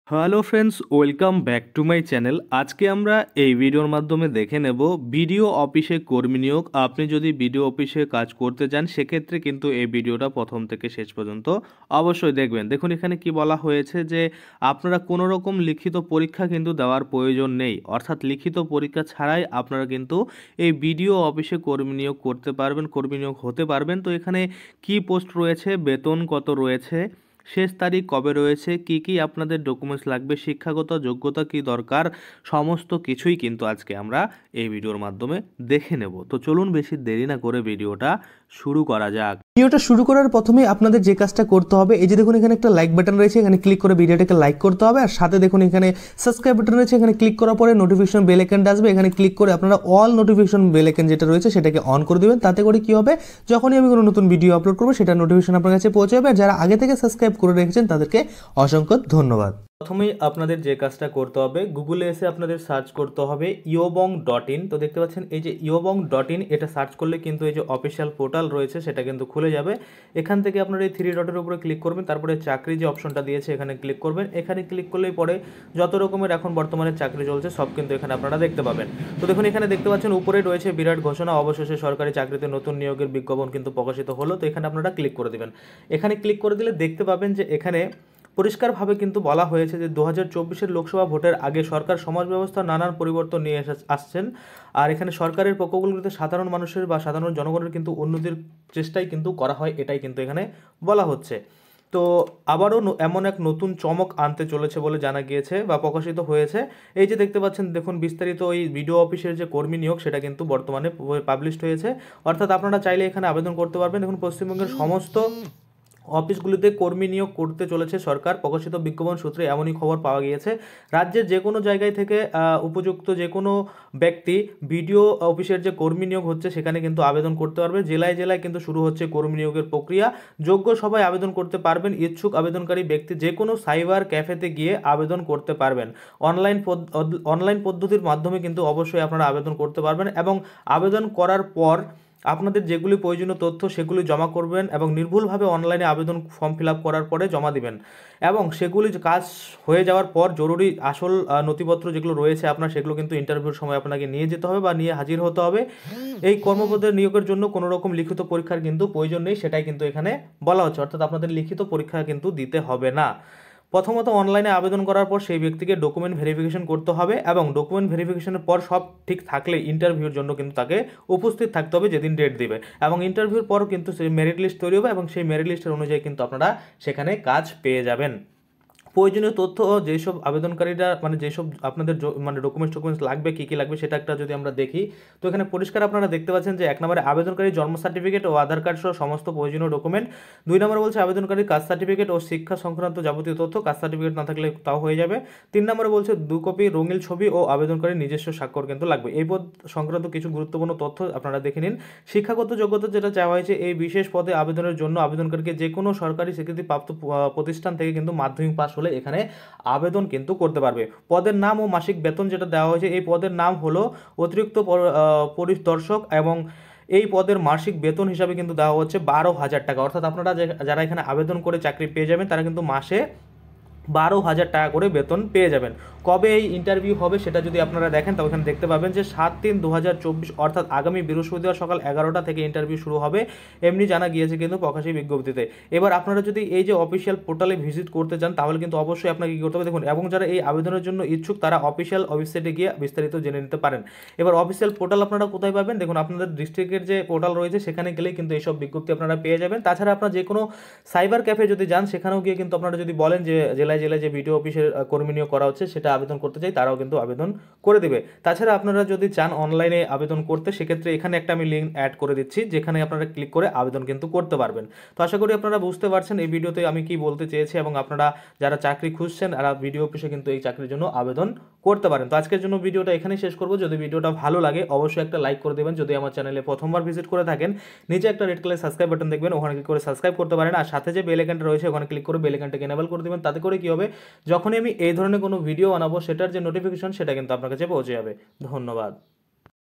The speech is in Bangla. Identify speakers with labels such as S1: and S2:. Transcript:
S1: Hello friends, welcome back to my channel. আজকে আমরা এই ভিডিওর মাধ্যমে দেখে নেব বিডিও অফিসে কর্মী নিয়োগ। আপনি যদি বিডিও অফিসে কাজ করতে চান সেক্ষেত্রে কিন্তু এই ভিডিওটা প্রথম থেকে শেষ পর্যন্ত অবশ্যই দেখবেন। দেখুন এখানে কি বলা হয়েছে যে আপনারা কোনো রকম লিখিত পরীক্ষা কিন্তু দেওয়ার প্রয়োজন নেই, অর্থাৎ লিখিত পরীক্ষা ছাড়াই আপনারা কিন্তু এই বিডিও অফিসে কর্মী নিয়োগ করতে পারবেন, কর্মী নিয়োগ হতে পারবেন। তো এখানে কি পোস্ট রয়েছে, বেতন কত রয়েছে, শেষ তারিখ কবে রয়েছে, কি কি আপনাদের ডকুমেন্টস লাগবে, শিক্ষাগত যোগ্যতা কি দরকার, সমস্ত কিছুই কিন্তু আজকে আমরা এই ভিডিওর মাধ্যমে দেখে নেব। তো চলুন বেশি দেরি না করে ভিডিওটা শুরু করা যাক।
S2: ভিডিওটা শুরু করার প্রথমে আপনাদের যে কাজটা করতে হবে, এই যে দেখুন এখানে একটা লাইক বাটন রয়েছে, এখানে ক্লিক করে ভিডিওটাকে লাইক করতে হবে। আর সাথে দেখুন এখানে সাবস্ক্রাইব বাটন রয়েছে, এখানে ক্লিক করার পরে নোটিফিকেশন বেল আইকনটা আসবে, এখানে ক্লিক করে আপনারা অল নোটিফিকেশন বেল আইকন যেটা রয়েছে সেটাকে অন করে দেবেন। তাতে করে কি হবে, যখনই আমি কোনো নতুন ভিডিও আপলোড করবো সেটা নোটিফিকেশন আপনার কাছে পৌঁছে যাবে। আর যারা আগে থেকে সাবস্ক্রাইব করে রেখেছেন তাদেরকে অসংখ্য ধন্যবাদ।
S1: প্রথমেই আপনাদের যে কাজটা করতে হবে, গুগলে এসে আপনাদের সার্চ করতে হবে iobong.in। তো দেখতে পাচ্ছেন এই যে iobong.in, এটা সার্চ করলে কিন্তু এই যে অফিসিয়াল পোর্টাল রয়েছে সেটা কিন্তু খুলে যাবে। এখান থেকে আপনারা এই থ্রি ডটের উপরে ক্লিক করবেন, তারপরে চাকরি যে অপশনটা দিয়েছে এখানে ক্লিক করবেন। এখানে ক্লিক করলেই পরে যত রকমের এখন বর্তমানে চাকরি চলছে সব কিন্তু এখানে আপনারা দেখতে পাবেন। তো দেখুন এখানে দেখতে পাচ্ছেন উপরে রয়েছে বিরাট ঘোষণা, অবশেষে সরকারি চাকরিতে নতুন নিয়োগের বিজ্ঞাপন কিন্তু প্রকাশিত হলো। তো এখানে আপনারা ক্লিক করে দেবেন। এখানে ক্লিক করে দিলে দেখতে পাবেন যে এখানে পরিষ্কারভাবে কিন্তু বলা হয়েছে যে 2024-এর লোকসভা ভোটের আগে সরকার সমাজ ব্যবস্থার নানান পরিবর্তন নিয়ে আসছেন। আর এখানে সরকারের প্রকল্পগুলিতে সাধারণ মানুষের বা সাধারণ জনগণের কিন্তু উন্নতির চেষ্টাই কিন্তু করা হয়, এটাই কিন্তু এখানে বলা হচ্ছে। তো আবারও এমন এক নতুন চমক আনতে চলেছে বলে জানা গিয়েছে বা প্রকাশিত হয়েছে। এই যে দেখতে পাচ্ছেন, দেখুন বিস্তারিত ওই বিডিও অফিসের যে কর্মী নিয়োগ সেটা কিন্তু বর্তমানে পাবলিশড হয়েছে। অর্থাৎ আপনারা চাইলে এখানে আবেদন করতে পারবেন। দেখুন পশ্চিমবঙ্গের সমস্ত অফিসগুলিতে কর্মী নিয়োগ করতে চলেছে সরকার। প্রকাশিত বিজ্ঞাপন সূত্রে এমনই খবর পাওয়া গিয়েছে। রাজ্যের যে কোনো জায়গায় থেকে উপযুক্ত যে কোনো ব্যক্তি বিডিও অফিসের যে কর্মী নিয়োগ হচ্ছে সেখানে কিন্তু আবেদন করতে পারবে। জেলায় জেলায় কিন্তু শুরু হচ্ছে কর্মী নিয়োগের প্রক্রিয়া। যোগ্য সবাই আবেদন করতে পারবেন। ইচ্ছুক আবেদনকারী ব্যক্তি যে কোনো সাইবার ক্যাফেতে গিয়ে আবেদন করতে পারবেন। অনলাইন পদ্ধতির মাধ্যমে কিন্তু অবশ্যই আপনারা আবেদন করতে পারবেন এবং আবেদন করার পর আপনাদের যেগুলি প্রয়োজনীয় তথ্য সেগুলি জমা করবেন এবং নির্ভুলভাবে অনলাইনে আবেদন ফর্ম ফিল আপ করার পরে জমা দিবেন এবং সেগুলি কাজ হয়ে যাওয়ার পর জরুরি আসল নথিপত্র যেগুলো রয়েছে আপনার সেগুলো কিন্তু ইন্টারভিউর সময় আপনাকে নিয়ে যেতে হবে বা নিয়ে হাজির হতে হবে। এই কর্মপদের নিয়োগের জন্য কোনো রকম লিখিত পরীক্ষার কিন্তু প্রয়োজন নেই, সেটাই কিন্তু এখানে বলা হচ্ছে। অর্থাৎ আপনাদের লিখিত পরীক্ষা কিন্তু দিতে হবে না। প্রথমত অনলাইনে আবেদন করার পর সেই ব্যক্তিকে ডকুমেন্ট ভেরিফিকেশন করতে হবে এবং ডকুমেন্ট ভেরিফিকেশনের পর সব ঠিক থাকলে ইন্টারভিউর জন্য কিন্তু তাকে উপস্থিত থাকতে হবে যেদিন ডেট দিবে। এবং ইন্টারভিউর পর কিন্তু সেই মেরিট লিস্ট তৈরি হবে এবং সেই মেরিট লিস্টের অনুযায়ী কিন্তু আপনারা সেখানে কাজ পেয়ে যাবেন। প্রয়োজনীয় তথ্য যেসব আবেদনকারীরা যেসব আপনাদের ডকুমেন্টস লাগবে, কী কী লাগবে সেটা একটা যদি আমরা দেখি, তো এখানে পরিষ্কার আপনারা দেখতে পাচ্ছেন যে 1 নম্বরে আবেদনকারী জন্ম সার্টিফিকেট ও আধার কার্ড সহ সমস্ত প্রয়োজনীয় ডকুমেন্ট। 2 নম্বরে বলছে আবেদনকারী কাস্ট সার্টিফিকেট ও শিক্ষা সংক্রান্ত যাবতীয় তথ্য, কাস্ট সার্টিফিকেট না থাকলে তাও হয়ে যাবে। 3 নম্বরে বলছে 2 কপি রঙিন ছবি ও আবেদনকারীর নিজস্ব স্বাক্ষর কিন্তু লাগবে। এই পদ সংক্রান্ত কিছু গুরুত্বপূর্ণ তথ্য আপনারা দেখে নিন। শিক্ষাগত যোগ্যতা যেটা চাওয়া হয়েছে, এই বিশেষ পদে আবেদনের জন্য আবেদনকারীকে যে কোনো সরকারি স্বীকৃতিপ্রাপ্ত প্রতিষ্ঠান থেকে কিন্তু মাধ্যমিক পাস হলে এখানে আবেদন কিন্তু করতে পারবে। পদের নাম ও মাসিক বেতন যেটা দেওয়া হয়েছে, এই পদের নাম হলো অতিরিক্ত পরিদর্শক এবং এই পদের মাসিক বেতন হিসাবে কিন্তু দেওয়া হচ্ছে 12,000 টাকা। অর্থাৎ আপনারা যারা এখানে আবেদন করে চাকরি পেয়ে যাবেন তারা কিন্তু মাসে 12,000 টাকা করে বেতন পেয়ে যাবেন। কবে এই ইন্টারভিউ হবে সেটা যদি আপনারা দেখেন তবে এখানে দেখতে পাবেন যে 7/3/2024 অর্থাৎ আগামী বৃহস্পতিবার সকাল 11টা থেকে ইন্টারভিউ শুরু হবে, এমনি জানা গিয়েছে কিন্তু প্রকাশিত বিজ্ঞপ্তিতে। এবার আপনারা যদি এই যে অফিসিয়াল পোর্টালে ভিজিট করতে চান তাহলে কিন্তু অবশ্যই আপনাকে কী করতে হবে দেখুন, এবং যারা এই আবেদনের জন্য ইচ্ছুক তারা অফিসিয়াল ওয়েবসাইটে গিয়ে বিস্তারিত জেনে নিতে পারেন। এবার অফিসিয়াল পোর্টাল আপনারা কোথায় পাবেন, দেখুন আপনাদের ডিস্ট্রিক্টের যে পোর্টাল রয়েছে সেখানে গেলেই কিন্তু এইসব বিজ্ঞপ্তি আপনারা পেয়ে যাবেন। তাছাড়া আপনারা যে কোনো সাইবার ক্যাফে যদি যান সেখানেও গিয়ে কিন্তু আপনারা যদি বলেন যে জেলায় জেলায় যে বিডিও অফিসের কর্মী নিয়োগ করা হচ্ছে সেটা আবেদন করতে চাই, তারাও কিন্তু আবেদন করে দেবে। তাছাড়া আপনারা যদি চান অনলাইনে আবেদন করতে সেক্ষেত্রে এখানে একটা আমি লিঙ্ক অ্যাড করে দিচ্ছি যেখানে আপনারা ক্লিক করে আবেদন কিন্তু করতে পারবেন। তো আশা করি আপনারা বুঝতে পারছেন এই ভিডিওতে আমি কি বলতে চেয়েছি এবং আপনারা যারা চাকরি খুঁজছেন তারা বিডিও অফিসে কিন্তু এই চাকরির জন্য আবেদন করতে পারেন। তো আজকের জন্য ভিডিওটা এখানেই শেষ করব। যদি ভিডিওটা ভালো লাগে অবশ্যই একটা লাইক করে দেবেন। যদি আমার চ্যানেলে প্রথমবার ভিজিট করে থাকেন নিচে একটা রেড কালার সাবস্ক্রাইব বাটন দেখবেন, ওখানে ক্লিক করে সাবস্ক্রাইব করতে পারেন। আর সাথে যে বেল আইকনটা রয়েছে ওখানে ক্লিক করে বেল আইকনটাকে এনেবল করে দেবেন। তাতে করে কি হবে, যখনই আমি এই ধরনের কোনো ভিডিও বানাবো সেটার যে নোটিফিকেশন সেটা কিন্তু আপনার কাছে পৌঁছে যাবে। ধন্যবাদ।